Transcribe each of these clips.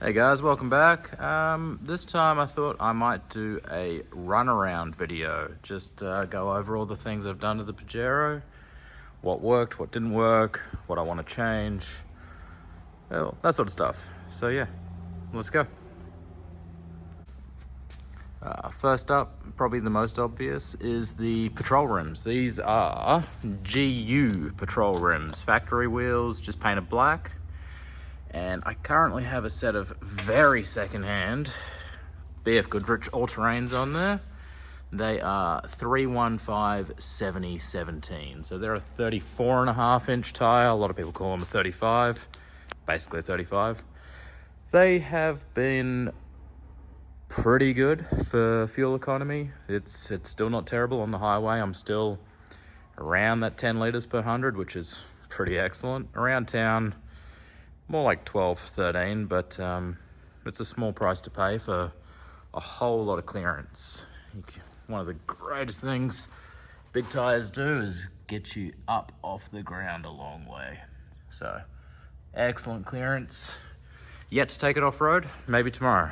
Hey guys, welcome back. This time I thought I might do a runaround video. Just go over all the things I've done to the Pajero, what worked, what didn't work, what I want to change, well, that sort of stuff. So yeah, let's go. First up, probably the most obvious, is the patrol rims. These are GU patrol rims, factory wheels, just painted black. And I currently have a set of very secondhand BF Goodrich all-terrains on there. They are 315/70/17. So they're a 34.5-inch tire. A lot of people call them a 35, basically a 35. They have been pretty good for fuel economy. It's still not terrible on the highway. I'm still around that 10 liters per 100, which is pretty excellent. Around town, more like 12, 13, but it's a small price to pay for a whole lot of clearance. One of the greatest things big tires do is get you up off the ground a long way. So, excellent clearance. Yet to take it off-road, maybe tomorrow.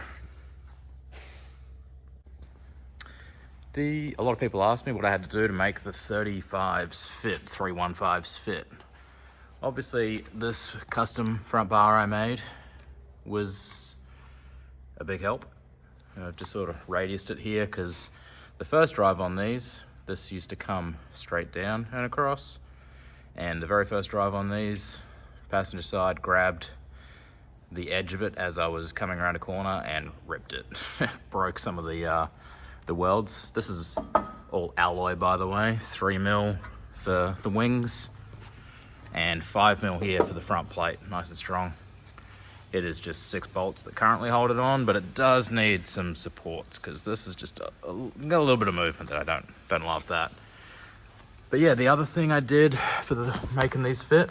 A lot of people ask me what I had to do to make the 35s fit, 315s fit. Obviously, this custom front bar I made was a big help. Just sort of radiused it here because the first drive on these, this used to come straight down and across. And the very first drive on these, passenger side grabbed the edge of it as I was coming around a corner and ripped it. Broke some of the welds. This is all alloy, by the way, 3mm for the wings, and 5mm here for the front plate, nice and strong. It is just 6 bolts that currently hold it on, but it does need some supports because this is just got a little bit of movement that I don't love that. But yeah, the other thing I did for making these fit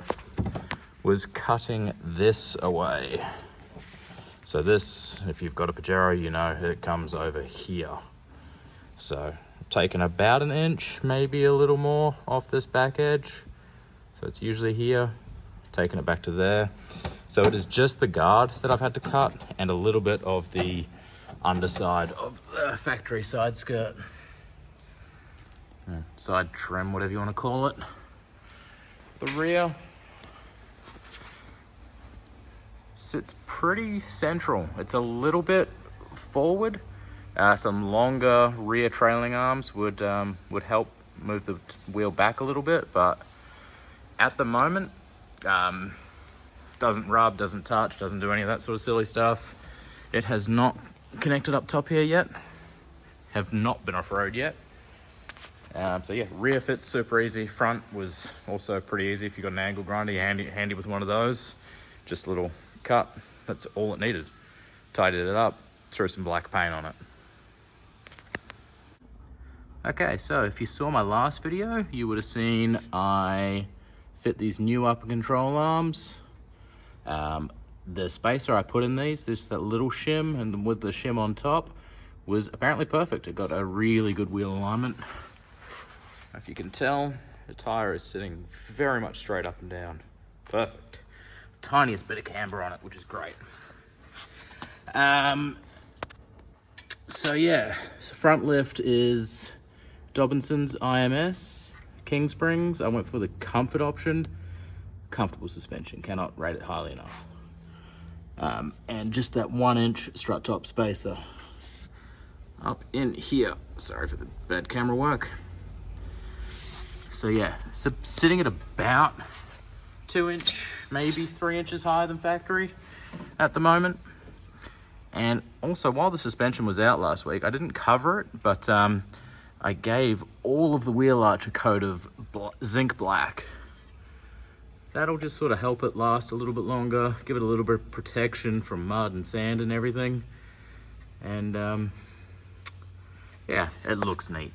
was cutting this away. So this, if you've got a Pajero, you know it comes over here. So I've taken about 1 inch, maybe a little more off this back edge. So it's usually here, taking it back to there. So it is just the guard that I've had to cut and a little bit of the underside of the factory side skirt. Side trim, whatever you want to call it. The rear sits pretty central. It's a little bit forward. Some longer rear trailing arms would help move the wheel back a little bit, but at the moment, doesn't rub, doesn't touch, doesn't do any of that sort of silly stuff. It has not connected up top here yet. Have not been off-road yet. So yeah, rear fits super easy. Front was also pretty easy. If you've got an angle grinder, you're handy with one of those. Just a little cut, that's all it needed. Tidied it up, threw some black paint on it. Okay, so if you saw my last video, you would have seen I fit these new upper control arms. The spacer I put in these, just that little shim, and with the shim on top, was apparently perfect. It got a really good wheel alignment. If you can tell, the tire is sitting very much straight up and down. Perfect. Tiniest bit of camber on it, which is great. So yeah, so front lift is Dobinson's IMS, King Springs. I went for the comfort option. Comfortable suspension, cannot rate it highly enough. And just that 1 inch strut top spacer up in here. Sorry for the bad camera work. So yeah, so sitting at about 2 inch, maybe 3 inches higher than factory at the moment. And also, while the suspension was out last week, I didn't cover it, but I gave all of the wheel arch a coat of zinc black. That'll just sort of help it last a little bit longer, give it a little bit of protection from mud and sand and everything. And yeah, it looks neat.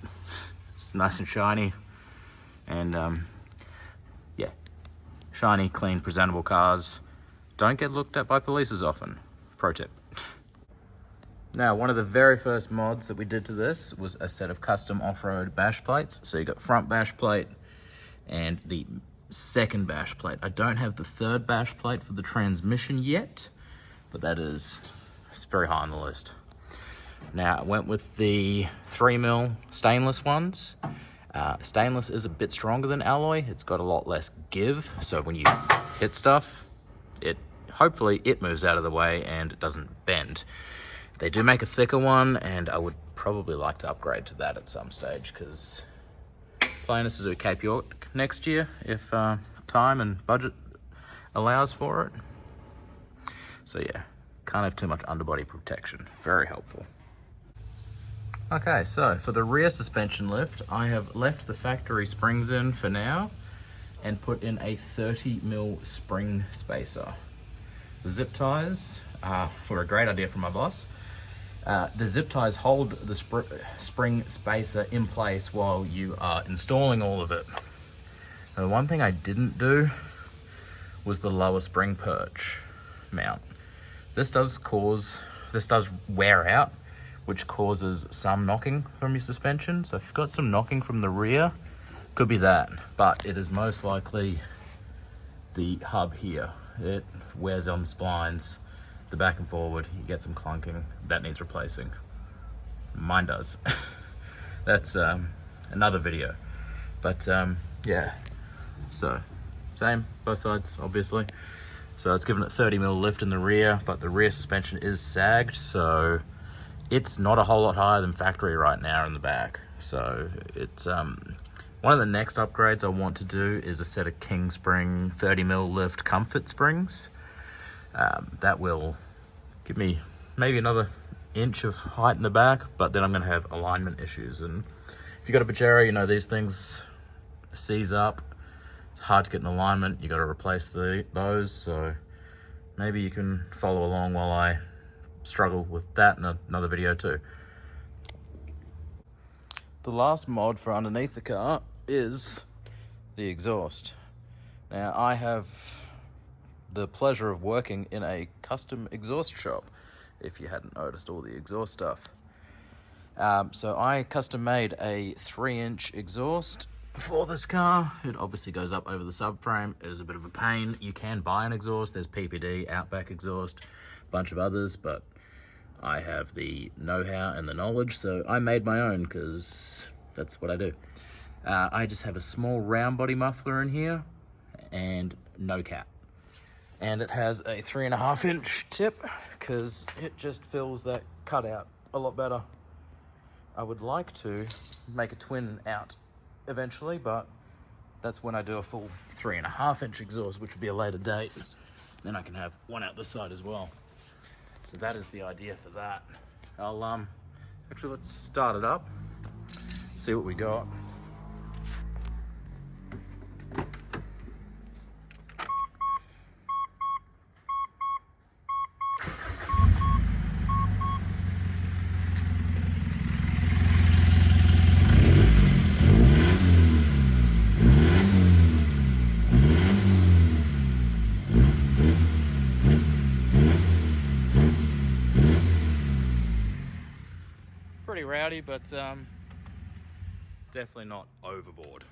It's nice and shiny. And yeah, shiny, clean, presentable cars don't get looked at by police as often. Pro tip. Now, one of the very first mods that we did to this was a set of custom off-road bash plates. So you got front bash plate and the second bash plate. I don't have the third bash plate for the transmission yet, but it's very high on the list. Now, I went with the 3mm stainless ones. Stainless is a bit stronger than alloy. It's got a lot less give, so when you hit stuff, hopefully it moves out of the way and it doesn't bend. They do make a thicker one, and I would probably like to upgrade to that at some stage, because plan is to do Cape York next year if time and budget allows for it. So yeah, can't have too much underbody protection. Very helpful. Okay, so for the rear suspension lift, I have left the factory springs in for now and put in a 30mm spring spacer. The zip ties were a great idea from my boss. The zip ties hold the spring spacer in place while you are installing all of it. Now, the one thing I didn't do was the lower spring perch mount. This does wear out, which causes some knocking from your suspension. So if you've got some knocking from the rear, could be that, but it is most likely the hub here. It wears on the splines, the back and forward, you get some clunking, that needs replacing. Mine does. That's another video. But yeah, so same, both sides, obviously. So it's given it 30mm lift in the rear, but the rear suspension is sagged, so it's not a whole lot higher than factory right now in the back. So it's one of the next upgrades I want to do is a set of King Spring 30mm lift comfort springs. That will give me maybe another inch of height in the back, but then I'm going to have alignment issues. And if you've got a Pajero, you know these things seize up. It's hard to get an alignment. You got to replace those. So maybe you can follow along while I struggle with that in another video too. The last mod for underneath the car is the exhaust. Now, I have the pleasure of working in a custom exhaust shop, if you hadn't noticed all the exhaust stuff. So I custom made a 3-inch exhaust for this car. It obviously goes up over the subframe. It is a bit of a pain. You can buy an exhaust. There's PPD, Outback exhaust, a bunch of others, but I have the know-how and the knowledge, so I made my own because that's what I do. I just have a small round body muffler in here and no cap. And it has a 3.5-inch tip because it just fills that cutout a lot better. I would like to make a twin out eventually, but that's when I do a full 3.5-inch exhaust, which would be a later date. Then I can have one out this side as well. So that is the idea for that. I'll actually, let's start it up, see what we got. Pretty rowdy, but definitely not overboard.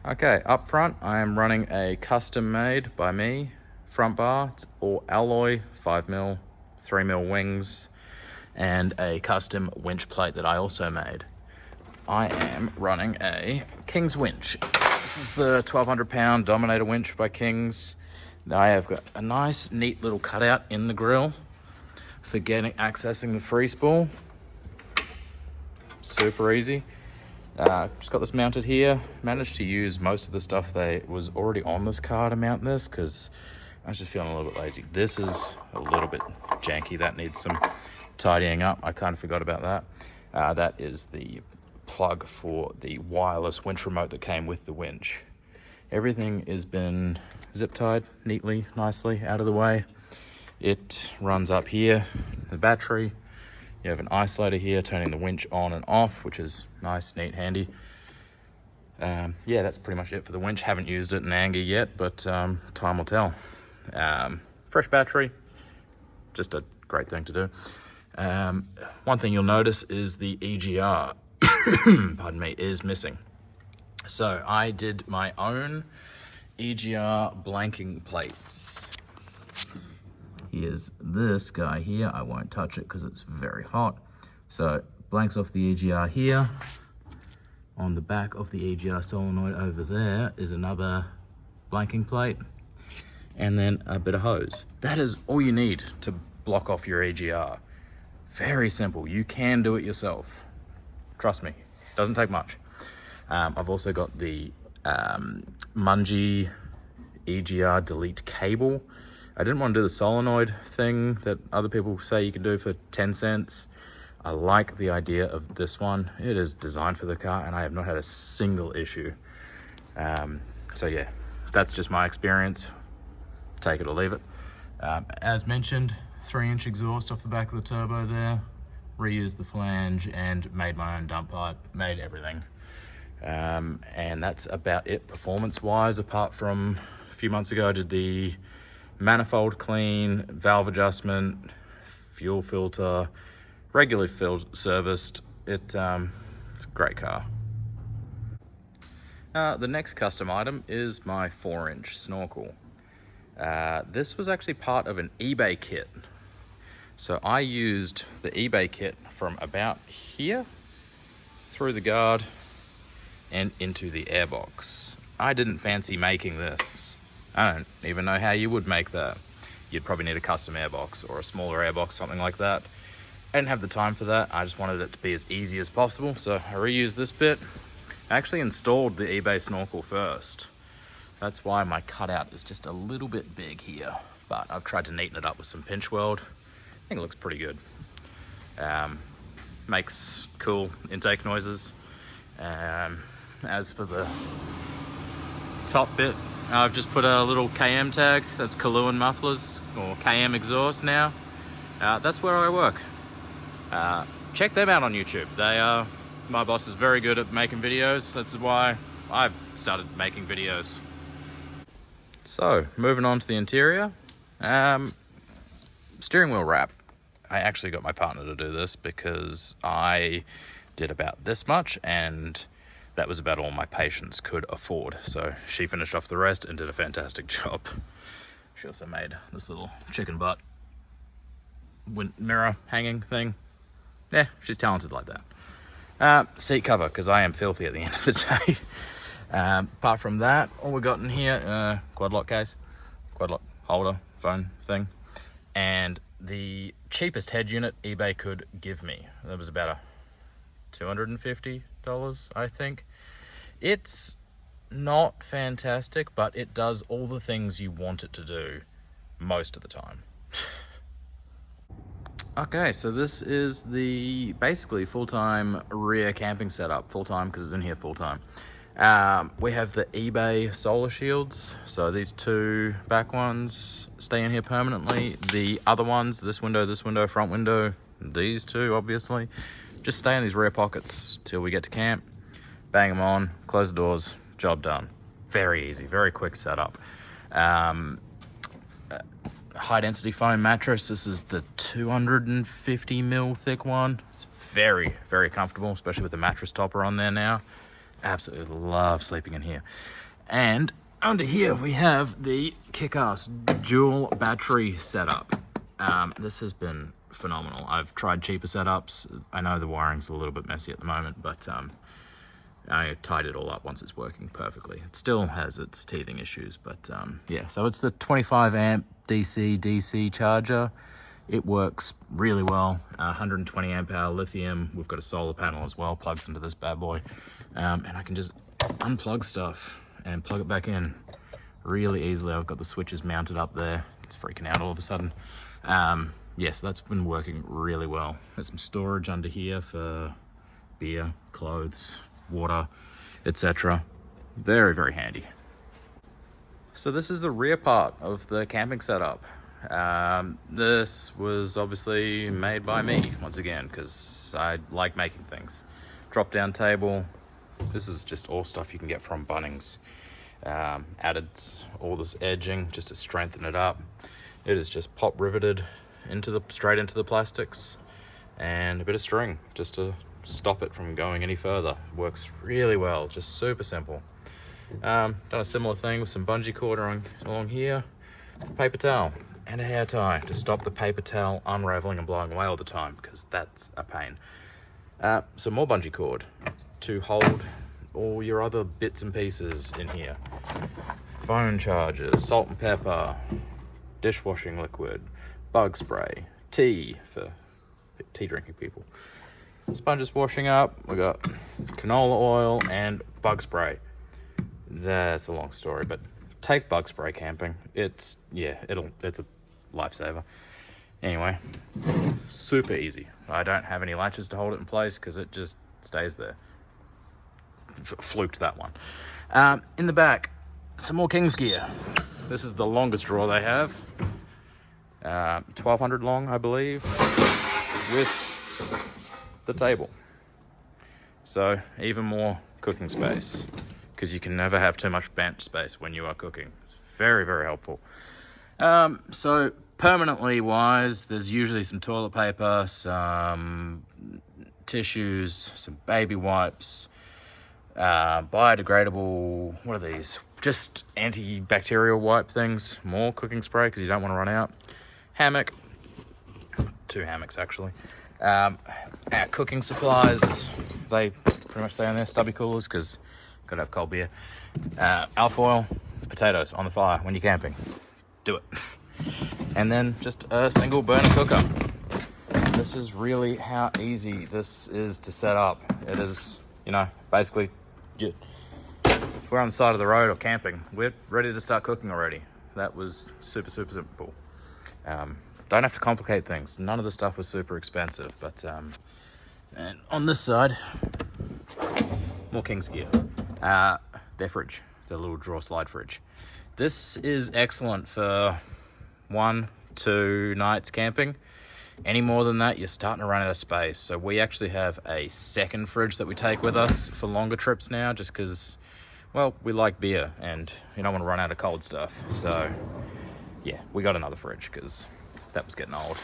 Okay, up front I am running a custom made by me front bar. It's all alloy, 5mm, 3mm wings, and a custom winch plate that I also made. I am running a King's winch. This is the 1,200-pound Dominator winch by King's. I have got a nice, neat little cutout in the grill for accessing the free spool. Super easy. Just got this mounted here. Managed to use most of the stuff that was already on this car to mount this because I was just feeling a little bit lazy. This is a little bit janky. That needs some tidying up. I kind of forgot about that. That is the plug for the wireless winch remote that came with the winch. Everything has been zip tied neatly, nicely out of the way. It runs up here, the battery. You have an isolator here turning the winch on and off, which is nice, neat, handy. Yeah, that's pretty much it for the winch. Haven't used it in anger yet, but time will tell. Fresh battery, just a great thing to do. One thing you'll notice is the EGR, pardon me, is missing. So I did my own EGR blanking plates. is this guy here. I won't touch it because it's very hot. So blanks off the EGR here. On the back of the EGR solenoid over there is another blanking plate, and then a bit of hose. That is all you need to block off your EGR. Very simple. You can do it yourself. Trust me, doesn't take much. I've also got the Mungie EGR delete cable. I didn't want to do the solenoid thing that other people say you can do for 10 cents. I like the idea of this one. It is designed for the car and I have not had a single issue. So yeah, that's just my experience. Take it or leave it. As mentioned, 3-inch exhaust off the back of the turbo there. Reused the flange and made my own dump pipe, made everything. And that's about it performance-wise, apart from a few months ago I did the manifold clean, valve adjustment, fuel filter, regularly serviced. It's a great car. The next custom item is my 4-inch Snorkel. This was actually part of an eBay kit. So I used the eBay kit from about here, through the guard, and into the airbox. I didn't fancy making this. I don't even know how you would make that. You'd probably need a custom airbox or a smaller airbox, something like that. I didn't have the time for that. I just wanted it to be as easy as possible, so I reused this bit. I actually installed the eBay Snorkel first. That's why my cutout is just a little bit big here, but I've tried to neaten it up with some pinch weld. I think it looks pretty good. Makes cool intake noises. As for the top bit, I've just put a little KM tag. That's Kaluan mufflers, or KM exhaust now. That's where I work. Check them out on YouTube. My boss is very good at making videos. That's why I've started making videos. So, moving on to the interior. Steering wheel wrap. I actually got my partner to do this because I did about this much and that was about all my patience could afford. So she finished off the rest and did a fantastic job. She also made this little chicken butt mirror hanging thing. Yeah, she's talented like that. Seat cover, because I am filthy at the end of the day. Apart from that, all we got in here, quad lock case, quad lock holder, phone thing, and the cheapest head unit eBay could give me. That was about $250, I think. It's not fantastic, but it does all the things you want it to do most of the time. Okay, so this is the basically full-time rear camping setup. Full-time because it's in here full-time. We have the eBay solar shields. So these two back ones stay in here permanently. The other ones, this window, front window, these two obviously, just stay in these rear pockets till we get to camp. Bang them on, close the doors, job done. Very easy, very quick setup. High density foam mattress. This is the 250 mil thick one. It's very, very comfortable, especially with the mattress topper on there now. Absolutely love sleeping in here. And under here we have the kick-ass dual battery setup. This has been phenomenal. I've tried cheaper setups. I know the wiring's a little bit messy at the moment, but I tied it all up once it's working perfectly. It still has its teething issues, but yeah. So it's the 25 amp DC charger. It works really well. 120 amp hour lithium. We've got a solar panel as well, plugs into this bad boy. And I can just unplug stuff and plug it back in really easily. I've got the switches mounted up there. It's freaking out all of a sudden. Yes, that's been working really well. There's some storage under here for beer, clothes, water, etc. Very, very handy. So this is the rear part of the camping setup. This was obviously made by me, once again, because I like making things. Drop down table. This is just all stuff you can get from Bunnings. Added all this edging just to strengthen it up. It is just pop riveted straight into the plastics, and a bit of string just to stop it from going any further. Works really well, just super simple. Done a similar thing with some bungee cord along here. Paper towel. and a hair tie to stop the paper towel unraveling and blowing away all the time, because that's a pain. Some more bungee cord to hold all your other bits and pieces in here. Phone chargers, salt and pepper, dishwashing liquid, bug spray, tea for tea drinking people. Sponges washing up, we got canola oil and bug spray. That's a long story, but take bug spray camping. It's a lifesaver. Anyway, super easy. I don't have any latches to hold it in place because it just stays there. Fluked that one. In the back, some more King's gear. This is the longest drawer they have. 1200 long, I believe, with the table. So even more cooking space, because you can never have too much bench space when you are cooking. It's very, very helpful. So permanently wise, there's usually some toilet paper, some tissues, some baby wipes, biodegradable, what are these? Just antibacterial wipe things, more cooking spray because you don't want to run out. Hammock, 2 hammocks actually. Our cooking supplies, they pretty much stay in there. Stubby coolers because gotta have cold beer. Alfoil, potatoes on the fire when you're camping. Do it. And then just a single burner cooker. This is really how easy this is to set up. It is, basically, if we're on the side of the road or camping, we're ready to start cooking already. That was super, super simple. Don't have to complicate things. None of the stuff was super expensive, but and on this side, more King's gear. Their fridge, their little drawer slide fridge. This is excellent for 1-2 nights camping. Any more than that, you're starting to run out of space. So we actually have a second fridge that we take with us for longer trips now, just because, well, we like beer and you don't want to run out of cold stuff. So yeah, we got another fridge because that was getting old.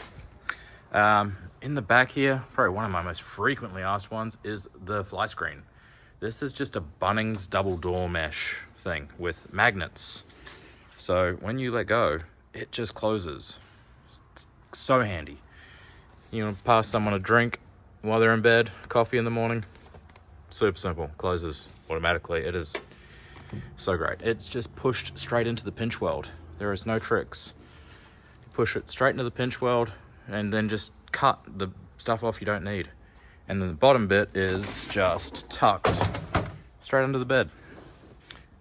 In the back here, probably one of my most frequently asked ones is the fly screen. This is just a Bunnings double door mesh thing with magnets. So when you let go, it just closes. It's so handy. You want to pass someone a drink while they're in bed, coffee in the morning, super simple, closes automatically. It is so great. It's just pushed straight into the pinch weld. There is no tricks. You push it straight into the pinch weld and then just cut the stuff off you don't need. And then the bottom bit is just tucked straight under the bed.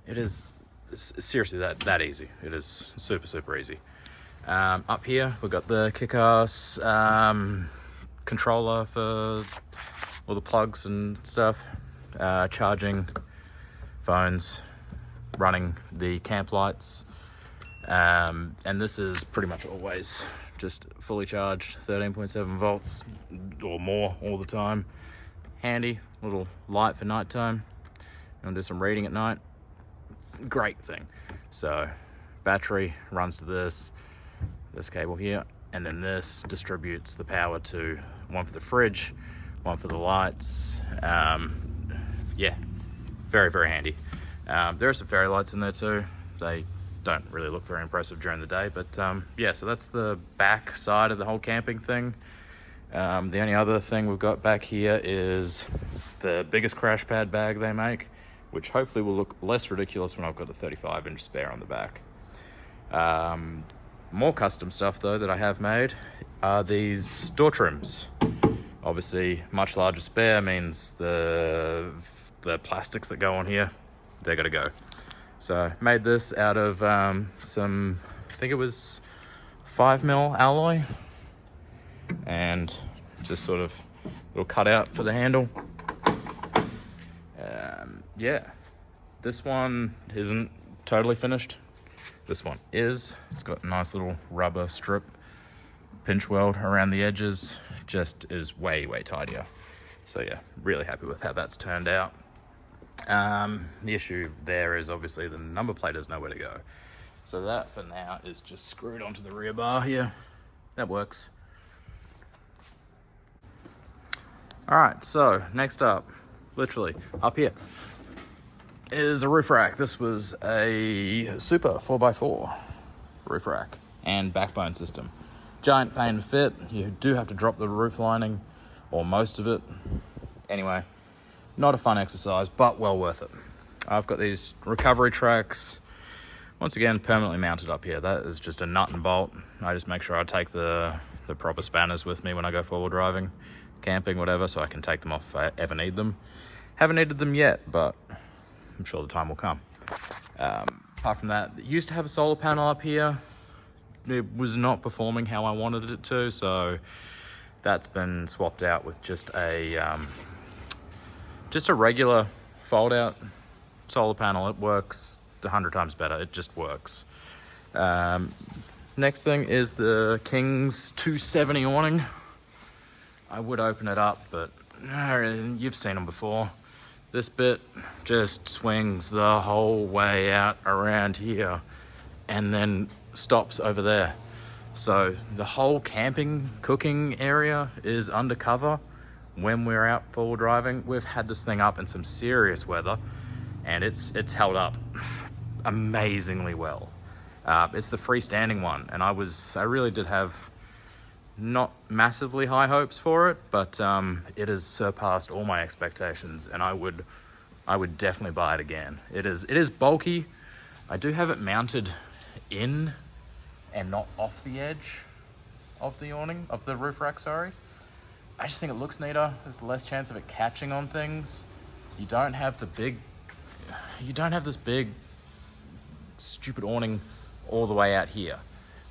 It is seriously that easy. It is super, super easy. Up here, we've got the kick-ass controller for all the plugs and stuff, charging phones, running the camp lights, and this is pretty much always just fully charged, 13.7 volts or more all the time. Handy, little light for nighttime. You want to do some reading at night? Great thing. So battery runs to this cable here, and then this distributes the power to one for the fridge, one for the lights. Yeah, very, very handy. There are some fairy lights in there too. They don't really look very impressive during the day, but yeah, so that's the back side of the whole camping thing. The only other thing we've got back here is the biggest crash pad bag they make, which hopefully will look less ridiculous when I've got a 35-inch spare on the back. More custom stuff though that I have made are these door trims. Obviously, much larger spare means the plastics that go on here, they're gotta go. So made this out of some, I think it was 5mm alloy, and just sort of little cutout for the handle. Yeah, this one isn't totally finished. This one is. It's got a nice little rubber strip pinch weld around the edges. Just is way, way tidier. So yeah, really happy with how that's turned out. The issue there is obviously the number plate has nowhere to go. So that for now is just screwed onto the rear bar here. That works. All right, so next up, literally up here, is a roof rack. This was a super 4x4 roof rack. and backbone system. Giant pain to fit. You do have to drop the roof lining, or most of it. Anyway, not a fun exercise, but well worth it. I've got these recovery tracks, once again, permanently mounted up here. That is just a nut and bolt. I just make sure I take the proper spanners with me when I go forward driving, camping, whatever, so I can take them off if I ever need them. Haven't needed them yet, but I'm sure the time will come. Apart from that, it used to have a solar panel up here. It was not performing how I wanted it to, so that's been swapped out with just a regular fold-out solar panel. It works 100 times better. It just works. Next thing is the King's 270 awning. I would open it up, but you've seen them before. This bit just swings the whole way out around here and then stops over there. So the whole camping, cooking area is undercover when we're out forward driving. We've had this thing up in some serious weather and it's held up amazingly well. It's the freestanding one, and I really did have not massively high hopes for it, but it has surpassed all my expectations, and I would definitely buy it again. It is bulky. I do have it mounted in and not off the edge of the awning, of the roof rack, sorry. I just think it looks neater. There's less chance of it catching on things. You don't have this big stupid awning all the way out here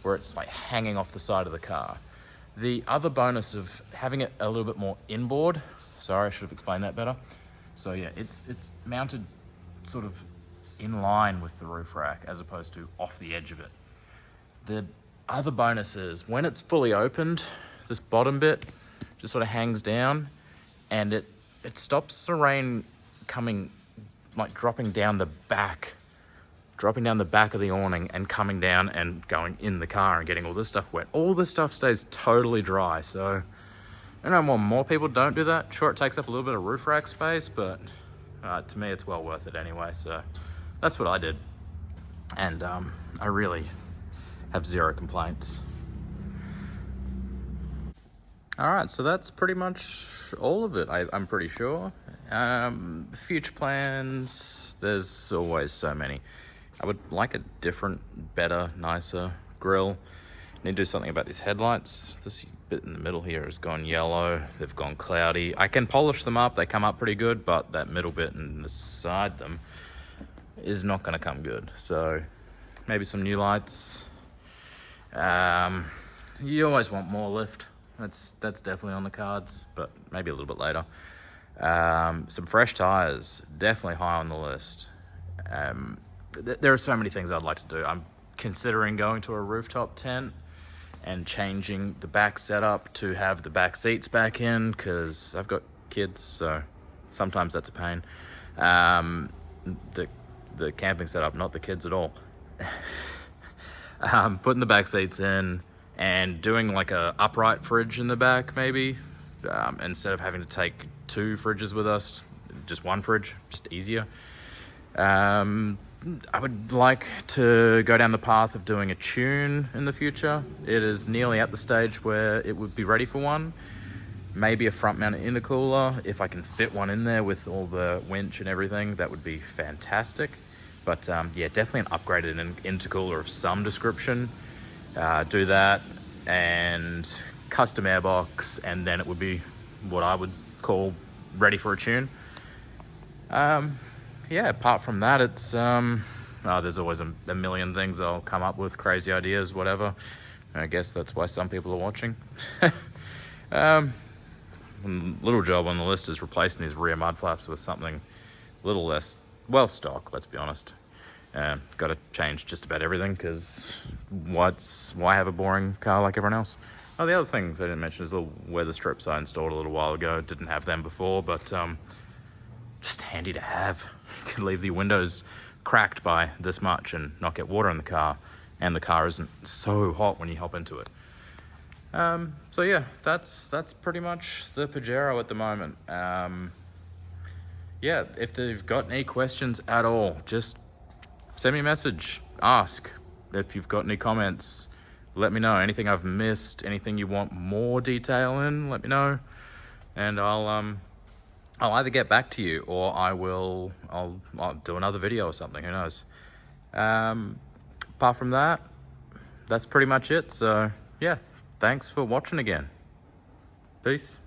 where it's like hanging off the side of the car. The other bonus of having it a little bit more inboard, sorry, I should have explained that better. So yeah, it's mounted sort of in line with the roof rack as opposed to off the edge of it. The other bonus is when it's fully opened, this bottom bit just sort of hangs down and it stops the rain coming, like dropping down the back of the awning and coming down and going in the car and getting all this stuff wet. All this stuff stays totally dry. So I know more people don't do that. Sure, it takes up a little bit of roof rack space, but to me, it's well worth it anyway. So that's what I did. And I really have zero complaints. All right, so that's pretty much all of it, I'm pretty sure. Future plans, there's always so many. I would like a different, better, nicer grille. Need to do something about these headlights. This bit in the middle here has gone yellow. They've gone cloudy. I can polish them up. They come up pretty good, but that middle bit and beside them is not going to come good. So maybe some new lights. You always want more lift. That's definitely on the cards, but maybe a little bit later. Some fresh tires, definitely high on the list. There are so many things I'd like to do. I'm considering going to a rooftop tent and changing the back setup to have the back seats back in because I've got kids, so sometimes that's a pain. The camping setup, not the kids at all. Putting the back seats in and doing like a upright fridge in the back maybe, instead of having to take two fridges with us, just one fridge, just easier. I would like to go down the path of doing a tune in the future. It is nearly at the stage where it would be ready for one. Maybe a front mounted intercooler. If I can fit one in there with all the winch and everything, that would be fantastic. But yeah, definitely an upgraded intercooler of some description. Do that and custom airbox, and then it would be what I would call ready for a tune. Yeah, apart from that, it's there's always a million things I'll come up with, crazy ideas, whatever. I guess that's why some people are watching. Little job on the list is replacing these rear mud flaps with something a little less, well, stock, let's be honest. Got to change just about everything because why have a boring car like everyone else? Oh, the other thing I didn't mention is the weather strips I installed a little while ago. Didn't have them before, but just handy to have. You can leave the windows cracked by this much and not get water in the car, and the car isn't so hot when you hop into it. So yeah, that's pretty much the Pajero at the moment. Yeah, if they've got any questions at all, just send me a message, ask. If you've got any comments, let me know. Anything I've missed, anything you want more detail in, let me know. And I'll either get back to you or I'll do another video or something, who knows. Apart from that, that's pretty much it. So yeah, thanks for watching again. Peace.